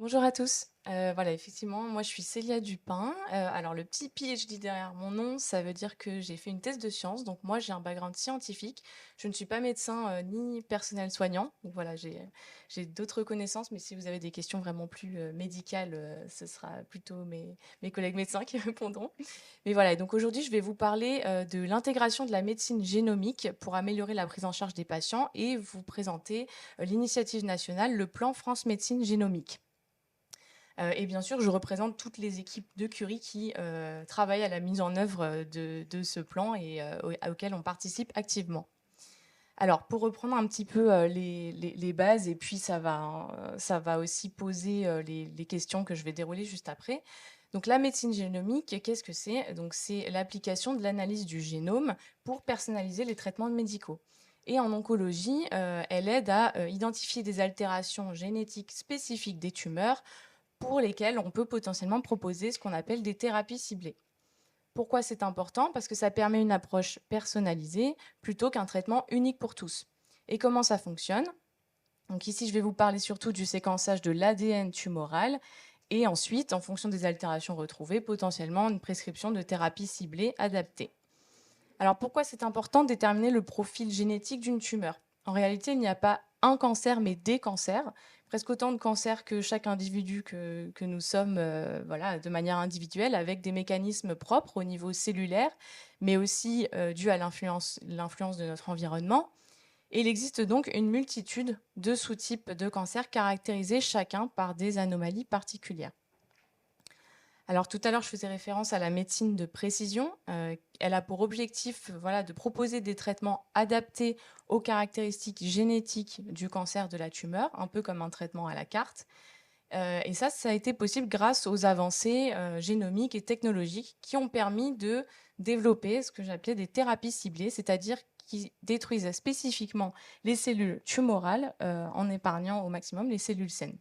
Bonjour à tous. Voilà, effectivement, moi je suis Célia Dupin. Alors le petit PhD derrière mon nom, ça veut dire que j'ai fait une thèse de sciences. Donc moi j'ai un background scientifique. Je ne suis pas médecin ni personnel soignant. Donc voilà, j'ai d'autres connaissances, mais si vous avez des questions vraiment plus médicales, ce sera plutôt mes collègues médecins qui répondront. Mais voilà, et donc aujourd'hui je vais vous parler de l'intégration de la médecine génomique pour améliorer la prise en charge des patients et vous présenter l'initiative nationale, le plan France Médecine Génomique. Et bien sûr, je représente toutes les équipes de Curie qui travaillent à la mise en œuvre de ce plan et auquel on participe activement. Alors, pour reprendre un petit peu les bases, et puis ça va aussi poser les questions que je vais dérouler juste après. Donc, la médecine génomique, qu'est-ce que c'est? Donc, c'est l'application de l'analyse du génome pour personnaliser les traitements médicaux. Et en oncologie, elle aide à identifier des altérations génétiques spécifiques des tumeurs pour lesquels on peut potentiellement proposer ce qu'on appelle des thérapies ciblées. Pourquoi c'est important? Parce que ça permet une approche personnalisée plutôt qu'un traitement unique pour tous. Et comment ça fonctionne? Donc ici, je vais vous parler surtout du séquençage de l'ADN tumoral et ensuite, en fonction des altérations retrouvées, potentiellement une prescription de thérapie ciblée adaptée. Alors pourquoi c'est important de déterminer le profil génétique d'une tumeur? En réalité, il n'y a pas un cancer, mais des cancers, presque autant de cancers que chaque individu que nous sommes, voilà, de manière individuelle, avec des mécanismes propres au niveau cellulaire, mais aussi dus à l'influence de notre environnement. Et il existe donc une multitude de sous-types de cancers caractérisés chacun par des anomalies particulières. Alors tout à l'heure, je faisais référence à la médecine de précision. Elle a pour objectif voilà, de proposer des traitements adaptés aux caractéristiques génétiques du cancer de la tumeur, un peu comme un traitement à la carte. Et ça a été possible grâce aux avancées génomiques et technologiques qui ont permis de développer ce que j'appelais des thérapies ciblées, c'est-à-dire qui détruisent spécifiquement les cellules tumorales en épargnant au maximum les cellules saines.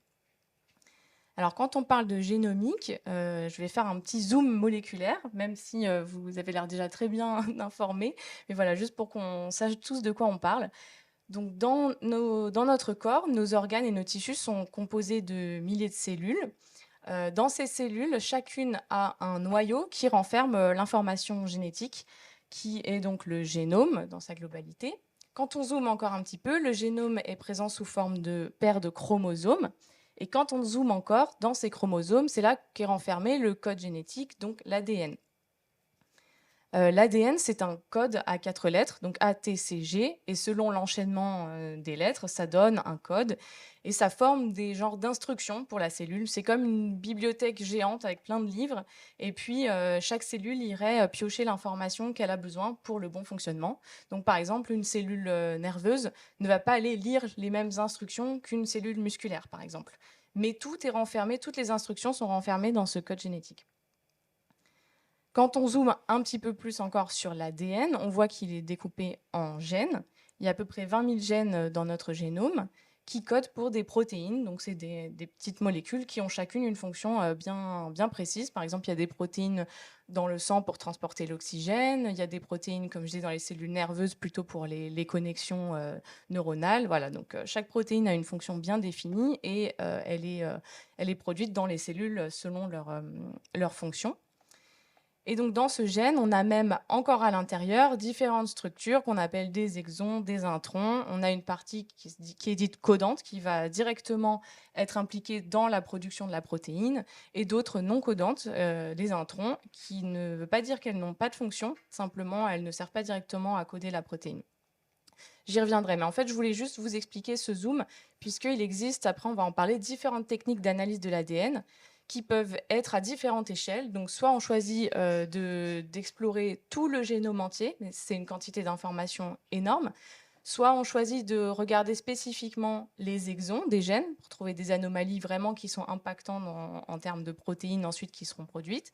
Alors, quand on parle de génomique, je vais faire un petit zoom moléculaire, même si vous avez l'air déjà très bien informés. Mais voilà, juste pour qu'on sache tous de quoi on parle. Donc, dans notre corps, nos organes et nos tissus sont composés de milliers de cellules. Dans ces cellules, chacune a un noyau qui renferme l'information génétique, qui est donc le génome dans sa globalité. Quand on zoome encore un petit peu, le génome est présent sous forme de paires de chromosomes. Et quand on zoome encore, dans ces chromosomes, c'est là qu'est renfermé le code génétique, donc l'ADN. L'ADN, c'est un code à 4 lettres, donc ATCG, et selon l'enchaînement des lettres, ça donne un code, et ça forme des genres d'instructions pour la cellule. C'est comme une bibliothèque géante avec plein de livres, et puis chaque cellule irait piocher l'information qu'elle a besoin pour le bon fonctionnement. Donc par exemple, une cellule nerveuse ne va pas aller lire les mêmes instructions qu'une cellule musculaire, par exemple. Mais tout est renfermé, toutes les instructions sont renfermées dans ce code génétique. Quand on zoome un petit peu plus encore sur l'ADN, on voit qu'il est découpé en gènes. Il y a à peu près 20 000 gènes dans notre génome qui codent pour des protéines. Donc, c'est des petites molécules qui ont chacune une fonction bien précise. Par exemple, il y a des protéines dans le sang pour transporter l'oxygène. Il y a des protéines, comme je dis, dans les cellules nerveuses plutôt pour les connexions neuronales. Voilà, donc chaque protéine a une fonction bien définie et elle est produite dans les cellules selon leur fonction. Et donc, dans ce gène, on a même encore à l'intérieur différentes structures qu'on appelle des exons, des introns. On a une partie qui est dite codante, qui va directement être impliquée dans la production de la protéine, et d'autres non codantes, des introns, qui ne veut pas dire qu'elles n'ont pas de fonction, simplement elles ne servent pas directement à coder la protéine. J'y reviendrai, mais en fait, je voulais juste vous expliquer ce zoom, puisqu'il existe, après on va en parler, différentes techniques d'analyse de l'ADN qui peuvent être à différentes échelles. Donc, soit on choisit d'explorer tout le génome entier, mais c'est une quantité d'informations énorme, soit on choisit de regarder spécifiquement les exons des gènes pour trouver des anomalies vraiment qui sont impactantes en termes de protéines ensuite qui seront produites.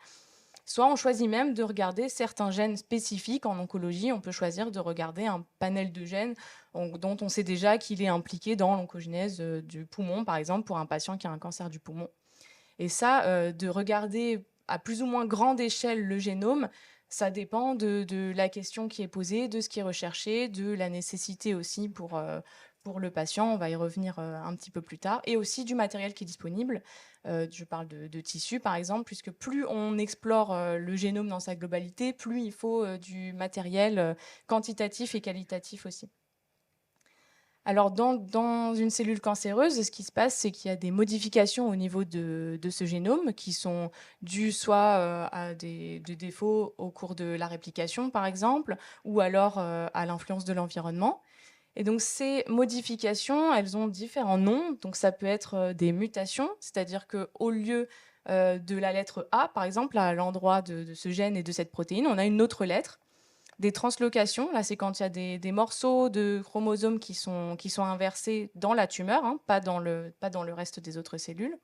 Soit on choisit même de regarder certains gènes spécifiques. En oncologie, on peut choisir de regarder un panel de gènes dont on sait déjà qu'il est impliqué dans l'oncogénèse du poumon, par exemple, pour un patient qui a un cancer du poumon. Et ça, de regarder à plus ou moins grande échelle le génome, ça dépend de la question qui est posée, de ce qui est recherché, de la nécessité aussi pour le patient, on va y revenir un petit peu plus tard, et aussi du matériel qui est disponible. Je parle de tissus, par exemple, puisque plus on explore le génome dans sa globalité, plus il faut du matériel quantitatif et qualitatif aussi. Alors, dans une cellule cancéreuse, ce qui se passe, c'est qu'il y a des modifications au niveau de ce génome qui sont dues soit à des défauts au cours de la réplication, par exemple, ou alors à l'influence de l'environnement. Et donc, ces modifications, elles ont différents noms. Donc, ça peut être des mutations, c'est-à-dire qu'au lieu de la lettre A, par exemple, à l'endroit de ce gène et de cette protéine, on a une autre lettre. Des translocations, là, c'est quand il y a des morceaux de chromosomes qui sont inversés dans la tumeur, hein, pas dans le reste des autres cellules.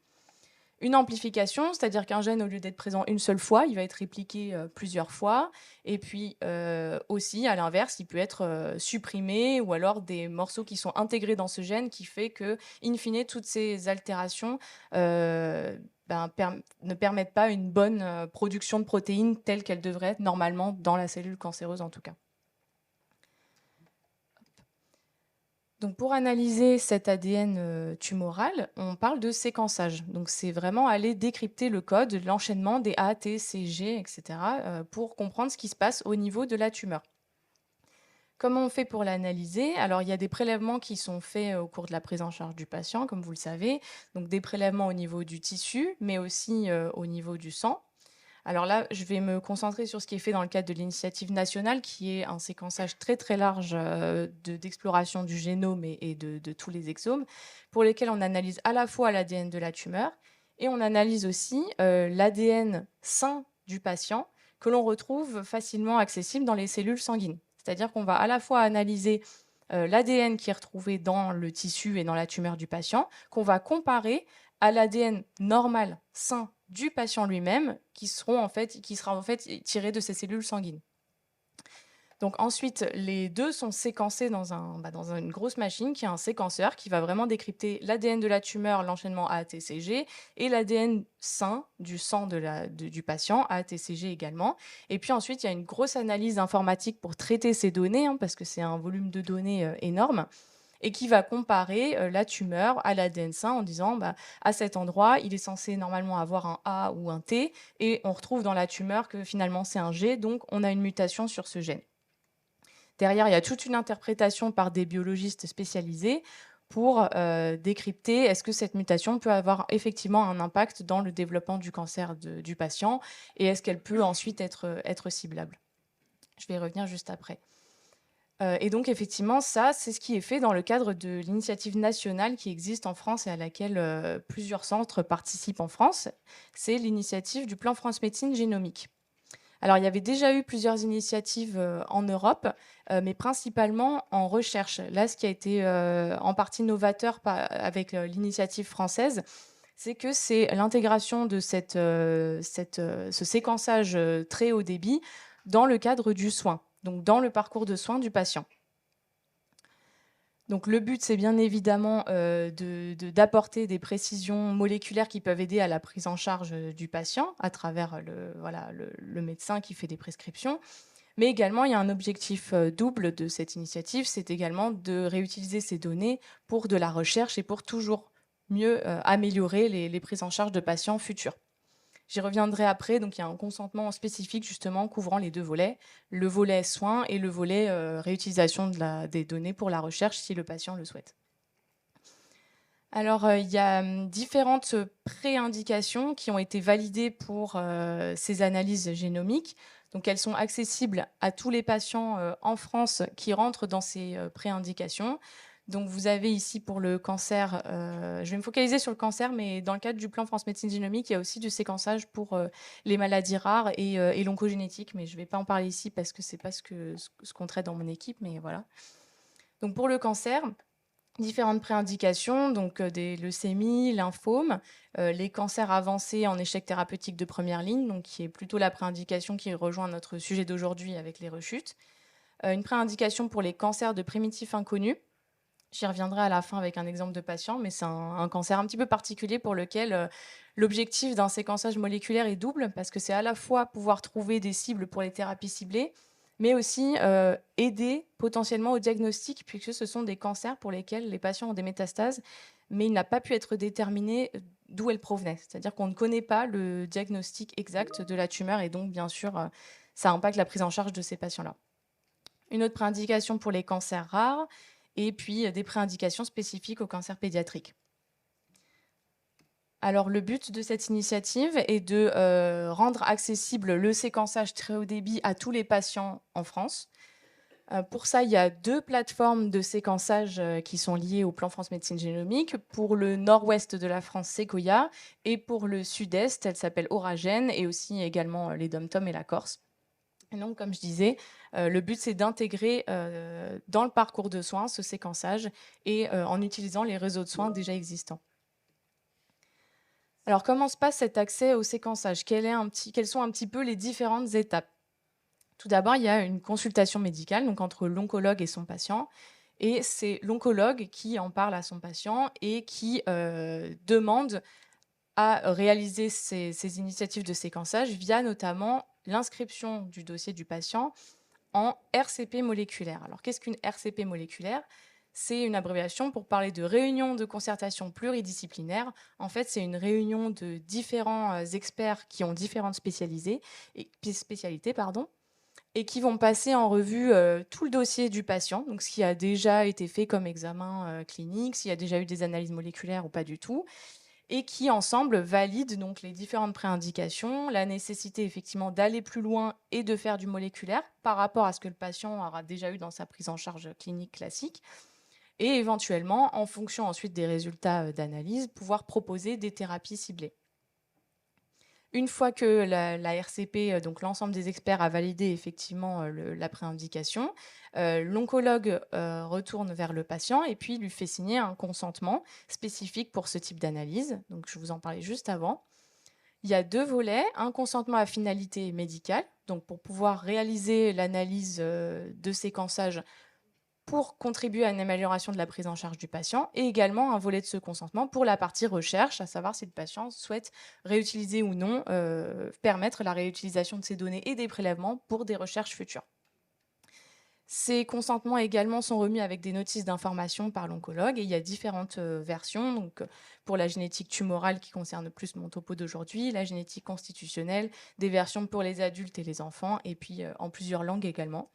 Une amplification, c'est-à-dire qu'un gène, au lieu d'être présent une seule fois, il va être répliqué plusieurs fois. Et puis aussi, à l'inverse, il peut être supprimé, ou alors des morceaux qui sont intégrés dans ce gène qui fait que, in fine, toutes ces altérations ne permettent pas une bonne production de protéines telle qu'elle devrait être normalement dans la cellule cancéreuse en tout cas. Donc pour analyser cet ADN tumoral, on parle de séquençage. Donc c'est vraiment aller décrypter le code, l'enchaînement des A, T, C, G, etc. Pour comprendre ce qui se passe au niveau de la tumeur. Comment on fait pour l'analyser? Alors, il y a des prélèvements qui sont faits au cours de la prise en charge du patient, comme vous le savez. Donc, des prélèvements au niveau du tissu, mais aussi au niveau du sang. Alors là, je vais me concentrer sur ce qui est fait dans le cadre de l'initiative nationale, qui est un séquençage très très large d'exploration du génome et de tous les exomes, pour lesquels on analyse à la fois l'ADN de la tumeur et on analyse aussi l'ADN sain du patient que l'on retrouve facilement accessible dans les cellules sanguines. C'est-à-dire qu'on va à la fois analyser l'ADN qui est retrouvé dans le tissu et dans la tumeur du patient, qu'on va comparer à l'ADN normal, sain du patient lui-même, qui sera en fait tiré de ses cellules sanguines. Donc ensuite, les deux sont séquencés dans une grosse machine qui est un séquenceur qui va vraiment décrypter l'ADN de la tumeur, l'enchaînement ATCG, et l'ADN sain du sang du patient, ATCG également. Et puis ensuite, il y a une grosse analyse informatique pour traiter ces données, hein, parce que c'est un volume de données énorme, et qui va comparer la tumeur à l'ADN sain en disant à cet endroit, il est censé normalement avoir un A ou un T, et on retrouve dans la tumeur que finalement c'est un G, donc on a une mutation sur ce gène. Derrière, il y a toute une interprétation par des biologistes spécialisés pour décrypter est-ce que cette mutation peut avoir effectivement un impact dans le développement du cancer du patient et est-ce qu'elle peut ensuite être ciblable. Je vais y revenir juste après. Et donc effectivement, ça, c'est ce qui est fait dans le cadre de l'initiative nationale qui existe en France et à laquelle plusieurs centres participent en France. C'est l'initiative du plan France Médecine Génomique. Alors, il y avait déjà eu plusieurs initiatives en Europe, mais principalement en recherche. Là, ce qui a été en partie novateur avec l'initiative française, c'est que c'est l'intégration de ce séquençage très haut débit dans le cadre du soin, donc dans le parcours de soins du patient. Donc le but, c'est bien évidemment d'apporter des précisions moléculaires qui peuvent aider à la prise en charge du patient à travers le médecin qui fait des prescriptions. Mais également, il y a un objectif double de cette initiative, c'est également de réutiliser ces données pour de la recherche et pour toujours mieux améliorer les prises en charge de patients futurs. J'y reviendrai après. Donc, il y a un consentement spécifique justement couvrant les deux volets, le volet soins et le volet réutilisation des données pour la recherche si le patient le souhaite. Alors, il y a différentes pré-indications qui ont été validées pour ces analyses génomiques. Donc, elles sont accessibles à tous les patients en France qui rentrent dans ces pré-indications. Donc, vous avez ici pour le cancer, je vais me focaliser sur le cancer, mais dans le cadre du plan France Médecine Génomique, il y a aussi du séquençage pour les maladies rares et l'oncogénétique, mais je ne vais pas en parler ici parce que ce n'est pas ce qu'on traite dans mon équipe, mais voilà. Donc, pour le cancer, différentes préindications, donc des leucémies, lymphomes, les cancers avancés en échec thérapeutique de première ligne, donc qui est plutôt la préindication qui rejoint notre sujet d'aujourd'hui avec les rechutes. Une préindication pour les cancers de primitifs inconnus. J'y reviendrai à la fin avec un exemple de patient, mais c'est un cancer un petit peu particulier pour lequel l'objectif d'un séquençage moléculaire est double, parce que c'est à la fois pouvoir trouver des cibles pour les thérapies ciblées, mais aussi aider potentiellement au diagnostic, puisque ce sont des cancers pour lesquels les patients ont des métastases, mais il n'a pas pu être déterminé d'où elles provenaient. C'est-à-dire qu'on ne connaît pas le diagnostic exact de la tumeur et donc, bien sûr, ça impacte la prise en charge de ces patients-là. Une autre préindication pour les cancers rares et puis des préindications spécifiques aux cancers pédiatriques. Alors, le but de cette initiative est de rendre accessible le séquençage très haut débit à tous les patients en France. Pour ça, il y a 2 plateformes de séquençage qui sont liées au plan France Médecine Génomique. Pour le nord-ouest de la France, Sequoia, et pour le sud-est, elle s'appelle Oragène, et aussi également les DOM-TOM et la Corse. Et donc, comme je disais, le but, c'est d'intégrer dans le parcours de soins ce séquençage et en utilisant les réseaux de soins déjà existants. Alors, comment se passe cet accès au séquençage? Quelles sont un petit peu les différentes étapes? Tout d'abord, il y a une consultation médicale, donc entre l'oncologue et son patient. Et c'est l'oncologue qui en parle à son patient et qui demande à réaliser ces initiatives de séquençage via notamment l'inscription du dossier du patient en RCP moléculaire. Alors, qu'est-ce qu'une RCP moléculaire? C'est une abréviation pour parler de réunion de concertation pluridisciplinaire. En fait, c'est une réunion de différents experts qui ont différentes spécialités, et qui vont passer en revue tout le dossier du patient, donc ce qui a déjà été fait comme examen clinique, s'il y a déjà eu des analyses moléculaires ou pas du tout, et qui ensemble valident donc les différentes préindications, la nécessité effectivement d'aller plus loin et de faire du moléculaire par rapport à ce que le patient aura déjà eu dans sa prise en charge clinique classique, et éventuellement, en fonction ensuite des résultats d'analyse, pouvoir proposer des thérapies ciblées. Une fois que la RCP, donc l'ensemble des experts, a validé effectivement la préindication, l'oncologue retourne vers le patient et puis lui fait signer un consentement spécifique pour ce type d'analyse. Donc, je vous en parlais juste avant. Il y a 2 volets, un consentement à finalité médicale, donc pour pouvoir réaliser l'analyse de séquençage pour contribuer à une amélioration de la prise en charge du patient, et également un volet de ce consentement pour la partie recherche, à savoir si le patient souhaite réutiliser ou non, permettre la réutilisation de ces données et des prélèvements pour des recherches futures. Ces consentements également sont remis avec des notices d'information par l'oncologue, et il y a différentes versions. Donc, pour la génétique tumorale qui concerne plus mon topo d'aujourd'hui, la génétique constitutionnelle, des versions pour les adultes et les enfants, et puis en plusieurs langues également.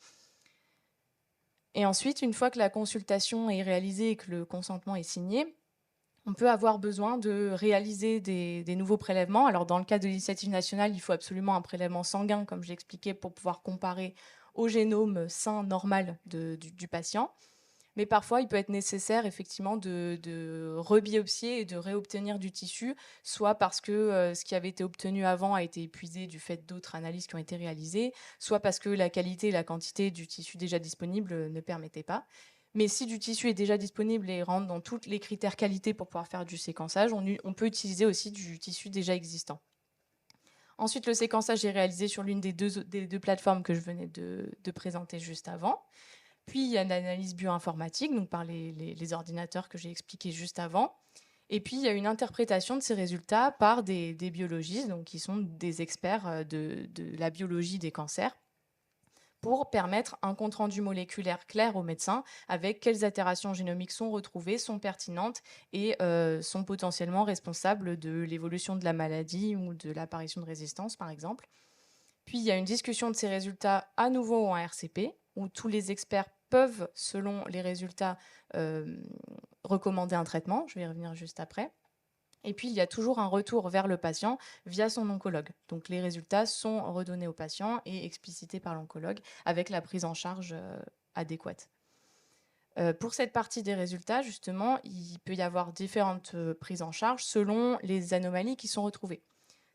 Et ensuite, une fois que la consultation est réalisée et que le consentement est signé, on peut avoir besoin de réaliser des nouveaux prélèvements. Alors, dans le cas de l'initiative nationale, il faut absolument un prélèvement sanguin, comme j'ai expliqué, pour pouvoir comparer au génome sain normal du patient. Mais parfois, il peut être nécessaire effectivement de rebiopsier et de réobtenir du tissu, soit parce que ce qui avait été obtenu avant a été épuisé du fait d'autres analyses qui ont été réalisées, soit parce que la qualité et la quantité du tissu déjà disponible ne permettaient pas. Mais si du tissu est déjà disponible et rentre dans tous les critères qualité pour pouvoir faire du séquençage, on peut utiliser aussi du tissu déjà existant. Ensuite, le séquençage est réalisé sur l'une des deux plateformes que je venais de présenter juste avant. Puis, il y a une analyse bioinformatique, donc par les ordinateurs que j'ai expliqués juste avant. Et puis, il y a une interprétation de ces résultats par des biologistes, donc qui sont des experts de la biologie des cancers, pour permettre un compte-rendu moléculaire clair aux médecins avec quelles altérations génomiques sont retrouvées, sont pertinentes et sont potentiellement responsables de l'évolution de la maladie ou de l'apparition de résistance, par exemple. Puis, il y a une discussion de ces résultats à nouveau en RCP, où tous les experts peuvent, selon les résultats, recommander un traitement. Je vais y revenir juste après. Et puis, il y a toujours un retour vers le patient via son oncologue. Donc, les résultats sont redonnés au patient et explicités par l'oncologue avec la prise en charge adéquate. Pour cette partie des résultats, justement, il peut y avoir différentes prises en charge selon les anomalies qui sont retrouvées.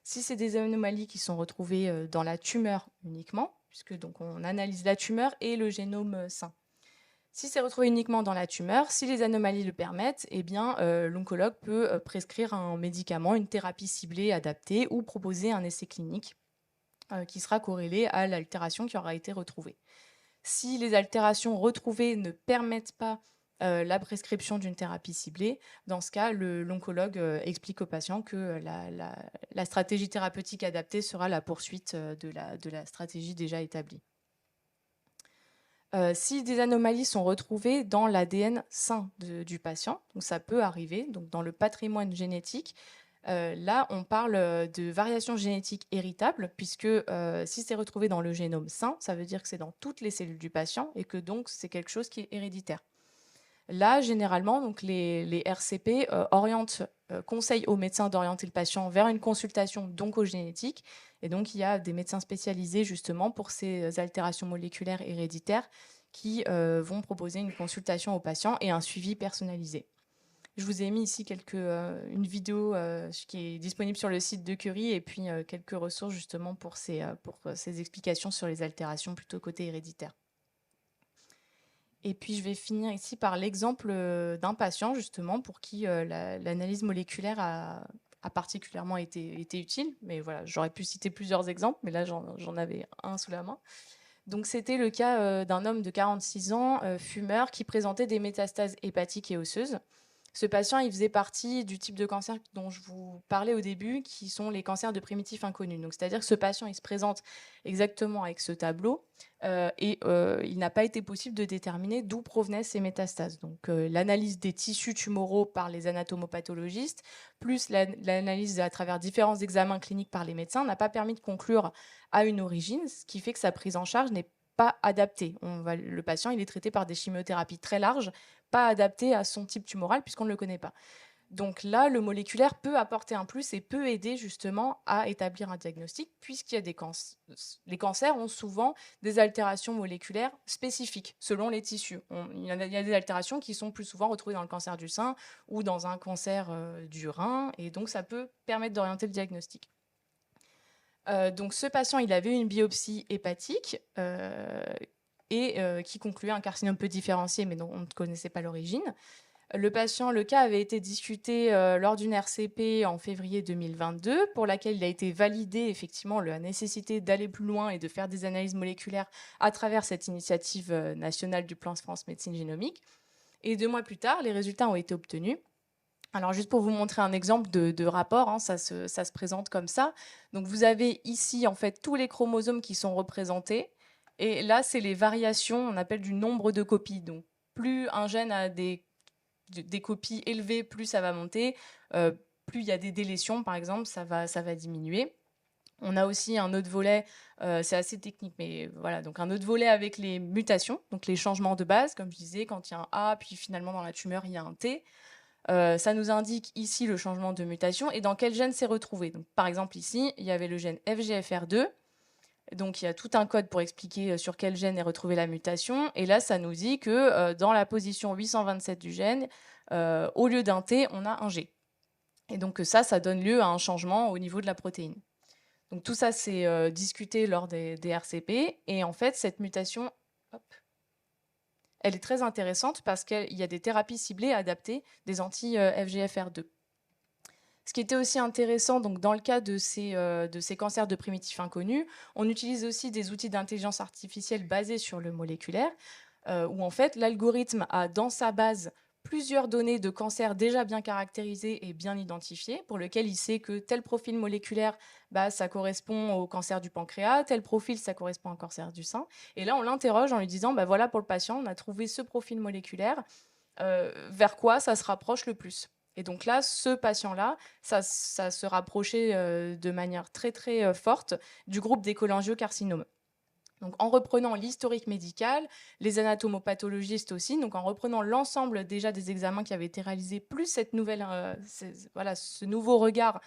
Si c'est des anomalies qui sont retrouvées dans la tumeur uniquement, puisque donc on analyse la tumeur et le génome sain. Si c'est retrouvé uniquement dans la tumeur, si les anomalies le permettent, eh bien, l'oncologue peut prescrire un médicament, une thérapie ciblée adaptée ou proposer un essai clinique qui sera corrélé à l'altération qui aura été retrouvée. Si les altérations retrouvées ne permettent pas la prescription d'une thérapie ciblée, dans ce cas, l'oncologue explique au patient que la stratégie thérapeutique adaptée sera la poursuite de la stratégie déjà établie. Si des anomalies sont retrouvées dans l'ADN sain du patient, donc ça peut arriver, donc dans le patrimoine génétique, là, on parle de variation génétique héritable, puisque si c'est retrouvé dans le génome sain, ça veut dire que c'est dans toutes les cellules du patient et que donc c'est quelque chose qui est héréditaire. Là, généralement, donc les RCP conseillent aux médecins d'orienter le patient vers une consultation d'oncogénétique. Et donc, il y a des médecins spécialisés justement pour ces altérations moléculaires héréditaires qui vont proposer une consultation au patient et un suivi personnalisé. Je vous ai mis ici une vidéo qui est disponible sur le site de Curie et puis quelques ressources justement pour ces explications sur les altérations plutôt côté héréditaire. Et puis, je vais finir ici par l'exemple d'un patient, justement, pour qui l'analyse moléculaire a particulièrement été utile. Mais voilà, j'aurais pu citer plusieurs exemples, mais là, j'en avais un sous la main. Donc, c'était le cas d'un homme de 46 ans, fumeur, qui présentait des métastases hépatiques et osseuses. Ce patient, il faisait partie du type de cancer dont je vous parlais au début, qui sont les cancers de primitifs inconnus. Donc, c'est-à-dire que ce patient, il se présente exactement avec ce tableau et il n'a pas été possible de déterminer d'où provenaient ces métastases. Donc, l'analyse des tissus tumoraux par les anatomopathologistes, plus l'analyse à travers différents examens cliniques par les médecins, n'a pas permis de conclure à une origine, ce qui fait que sa prise en charge n'est pas adaptée. Le patient, il est traité par des chimiothérapies très larges, pas adaptées à son type tumoral puisqu'on ne le connaît pas. Donc là, le moléculaire peut apporter un plus et peut aider justement à établir un diagnostic puisqu'il y a les cancers ont souvent des altérations moléculaires spécifiques selon les tissus. Il y a des altérations qui sont plus souvent retrouvées dans le cancer du sein ou dans un cancer du rein et donc ça peut permettre d'orienter le diagnostic. Donc ce patient, il avait une biopsie hépatique et qui concluait un carcinome peu différencié, mais dont on ne connaissait pas l'origine. Le cas avait été discuté lors d'une RCP en février 2022, pour laquelle il a été validé effectivement la nécessité d'aller plus loin et de faire des analyses moléculaires à travers cette initiative nationale du plan France Médecine Génomique. Et 2 mois plus tard, les résultats ont été obtenus. Alors, juste pour vous montrer un exemple de rapport, hein, ça se présente comme ça. Donc, vous avez ici, en fait, tous les chromosomes qui sont représentés. Et là, c'est les variations, on appelle du nombre de copies. Donc, plus un gène a des copies élevées, plus ça va monter. Plus il y a des délétions, par exemple, ça va diminuer. On a aussi un autre volet, c'est assez technique, mais voilà, donc un autre volet avec les mutations, donc les changements de base, comme je disais, quand il y a un A, puis finalement dans la tumeur, il y a un T. Ça nous indique ici le changement de mutation et dans quel gène c'est retrouvé. Donc, par exemple, ici, il y avait le gène FGFR2. Donc, il y a tout un code pour expliquer sur quel gène est retrouvée la mutation. Et là, ça nous dit que dans la position 827 du gène, au lieu d'un T, on a un G. Et donc, ça donne lieu à un changement au niveau de la protéine. Donc, tout ça, c'est discuté lors des RCP. Et en fait, cette mutation, hop, elle est très intéressante parce qu'il y a des thérapies ciblées adaptées des anti-FGFR2. Ce qui était aussi intéressant, donc dans le cas de ces cancers de primitifs inconnus, on utilise aussi des outils d'intelligence artificielle basés sur le moléculaire, où en fait l'algorithme a dans sa base plusieurs données de cancers déjà bien caractérisées et bien identifiées, pour lequel il sait que tel profil moléculaire, ça correspond au cancer du pancréas, tel profil, ça correspond au cancer du sein. Et là, on l'interroge en lui disant, voilà, pour le patient, on a trouvé ce profil moléculaire, vers quoi ça se rapproche le plus. Et donc là, ce patient-là, ça se rapprochait de manière très très forte du groupe des cholangiocarcinomes. Donc en reprenant l'historique médical, les anatomopathologistes aussi, donc en reprenant l'ensemble déjà des examens qui avaient été réalisés, plus cette ce nouveau regard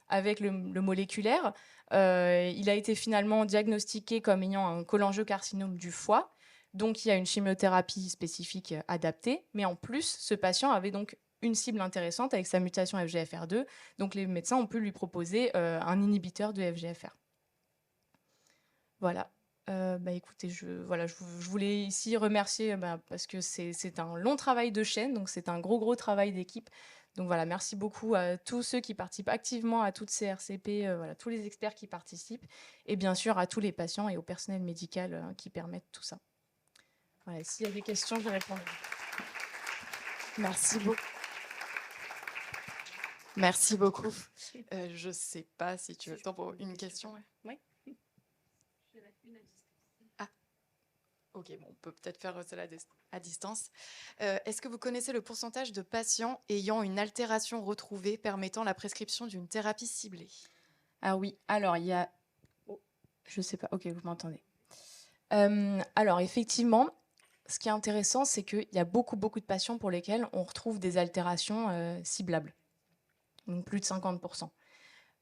avec le moléculaire, il a été finalement diagnostiqué comme ayant un cholangiocarcinome du foie. Donc il y a une chimiothérapie spécifique adaptée, mais en plus, ce patient avait donc une cible intéressante avec sa mutation FGFR2. Donc les médecins ont pu lui proposer un inhibiteur de FGFR. Voilà. Écoutez, je voulais ici remercier parce que c'est un long travail de chaîne, donc c'est un gros travail d'équipe. Donc voilà, merci beaucoup à tous ceux qui participent activement à toutes ces RCP, tous les experts qui participent, et bien sûr à tous les patients et au personnel médical qui permettent tout ça. Voilà, s'il y a des questions, je vais répondre. Merci beaucoup. Merci beaucoup. Je ne sais pas si tu veux le temps pour une question. Oui. Ah. Ok, bon, on peut peut-être faire cela à distance. Est-ce que vous connaissez le pourcentage de patients ayant une altération retrouvée permettant la prescription d'une thérapie ciblée? Ah oui, alors il y a... oh, je sais pas, ok, vous m'entendez. Alors effectivement, ce qui est intéressant, c'est qu'il y a beaucoup, beaucoup de patients pour lesquels on retrouve des altérations ciblables, donc plus de 50%.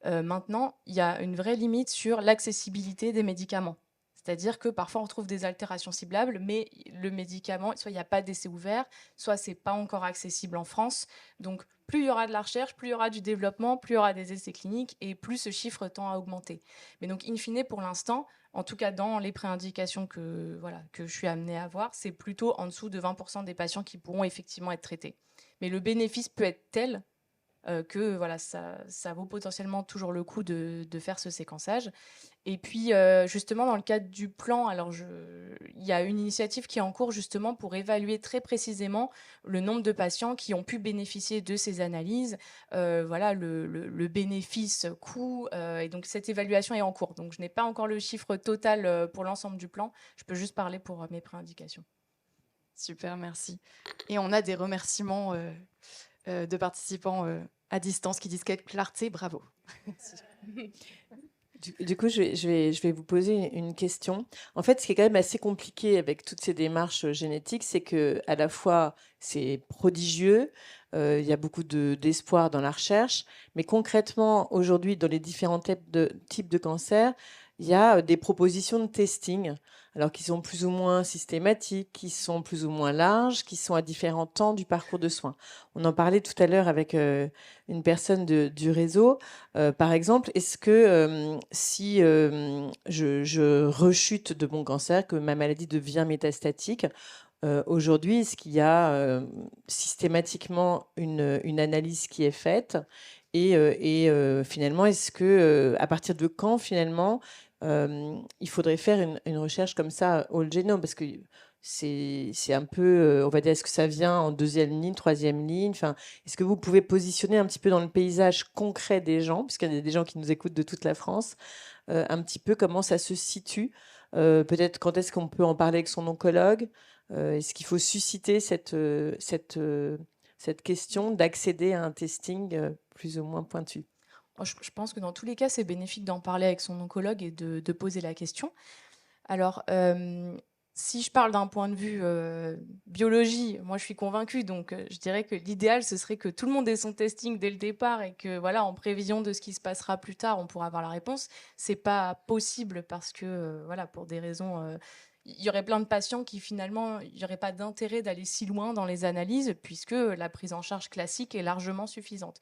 Maintenant, il y a une vraie limite sur l'accessibilité des médicaments. C'est-à-dire que parfois on retrouve des altérations ciblables, mais le médicament, soit il n'y a pas d'essai ouvert, soit c'est pas encore accessible en France. Donc plus il y aura de la recherche, plus il y aura du développement, plus il y aura des essais cliniques et plus ce chiffre tend à augmenter. Mais donc in fine, pour l'instant, en tout cas dans les préindications que, voilà, que je suis amenée à voir, c'est plutôt en dessous de 20% des patients qui pourront effectivement être traités. Mais le bénéfice peut être tel que voilà, ça vaut potentiellement toujours le coup de faire ce séquençage. Et puis, justement, dans le cadre du plan, alors il y a une initiative qui est en cours justement pour évaluer très précisément le nombre de patients qui ont pu bénéficier de ces analyses, voilà, le bénéfice coût, et donc cette évaluation est en cours. Donc je n'ai pas encore le chiffre total pour l'ensemble du plan. Je peux juste parler pour mes préindications. Super, merci. Et on a des remerciements de participants à distance qui disent quelle clarté, bravo. Du coup, je vais vous poser une question. En fait, ce qui est quand même assez compliqué avec toutes ces démarches génétiques, c'est que à la fois c'est prodigieux, il y a beaucoup d'espoir dans la recherche, mais concrètement, aujourd'hui, dans les différents types de cancers, il y a des propositions de testing, alors qui sont plus ou moins systématiques, qui sont plus ou moins larges, qui sont à différents temps du parcours de soins. On en parlait tout à l'heure avec une personne du réseau. Par exemple, est-ce que si je rechute de mon cancer, que ma maladie devient métastatique, aujourd'hui, est-ce qu'il y a systématiquement une analyse qui est faite et finalement, est-ce que à partir de quand finalement il faudrait faire une recherche comme ça whole genome parce que c'est un peu, on va dire, est-ce que ça vient en deuxième ligne, troisième ligne, enfin, est-ce que vous pouvez positionner un petit peu dans le paysage concret des gens, puisqu'il y a des gens qui nous écoutent de toute la France, un petit peu comment ça se situe, peut-être quand est-ce qu'on peut en parler avec son oncologue, est-ce qu'il faut susciter cette question d'accéder à un testing plus ou moins pointu? Oh, je pense que dans tous les cas, c'est bénéfique d'en parler avec son oncologue et de poser la question. Alors, si je parle d'un point de vue biologie, moi je suis convaincue, donc je dirais que l'idéal ce serait que tout le monde ait son testing dès le départ et que voilà, en prévision de ce qui se passera plus tard, on pourra avoir la réponse. C'est pas possible parce que voilà, pour des raisons, il y aurait plein de patients qui finalement, il n'y aurait pas d'intérêt d'aller si loin dans les analyses puisque la prise en charge classique est largement suffisante.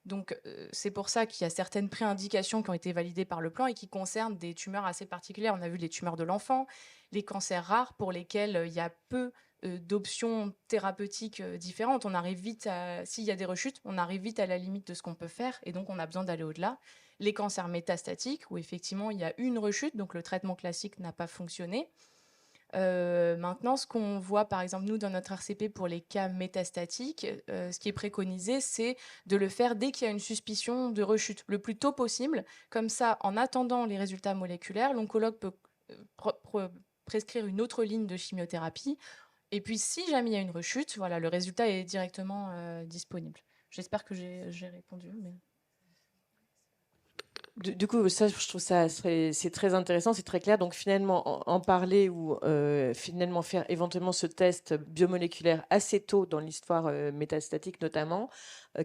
Donc, c'est pour ça qu'il y a certaines préindications qui ont été validées par le plan et qui concernent des tumeurs assez particulières. On a vu les tumeurs de l'enfant, les cancers rares pour lesquels il y a peu d'options thérapeutiques différentes. On arrive vite à, s'il y a des rechutes, on arrive vite à la limite de ce qu'on peut faire et donc on a besoin d'aller au-delà. Les cancers métastatiques, où effectivement il y a une rechute, donc le traitement classique n'a pas fonctionné. Maintenant, ce qu'on voit, par exemple, nous, dans notre RCP pour les cas métastatiques, ce qui est préconisé, c'est de le faire dès qu'il y a une suspicion de rechute, le plus tôt possible. Comme ça, en attendant les résultats moléculaires, l'oncologue peut prescrire une autre ligne de chimiothérapie. Et puis, si jamais il y a une rechute, voilà, le résultat est directement disponible. J'espère que j'ai répondu. Mais... Du coup, ça, je trouve ça, c'est très intéressant, c'est très clair. Donc finalement, en parler ou finalement faire éventuellement ce test biomoléculaire assez tôt dans l'histoire métastatique notamment,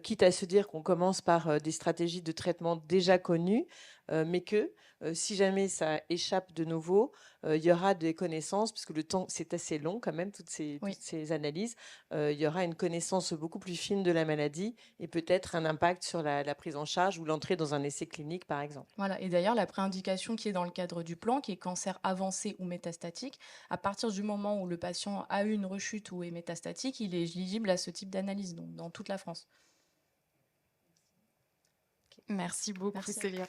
quitte à se dire qu'on commence par des stratégies de traitement déjà connues, mais que si jamais ça échappe de nouveau, il y aura des connaissances, puisque le temps, c'est assez long quand même, Oui. toutes ces analyses, il y aura une connaissance beaucoup plus fine de la maladie et peut-être un impact sur la prise en charge ou l'entrée dans un essai clinique, par exemple. Voilà. Et d'ailleurs, la préindication qui est dans le cadre du plan, qui est cancer avancé ou métastatique, à partir du moment où le patient a eu une rechute ou est métastatique, il est éligible à ce type d'analyse, donc dans toute la France. Merci beaucoup, Merci. Célia.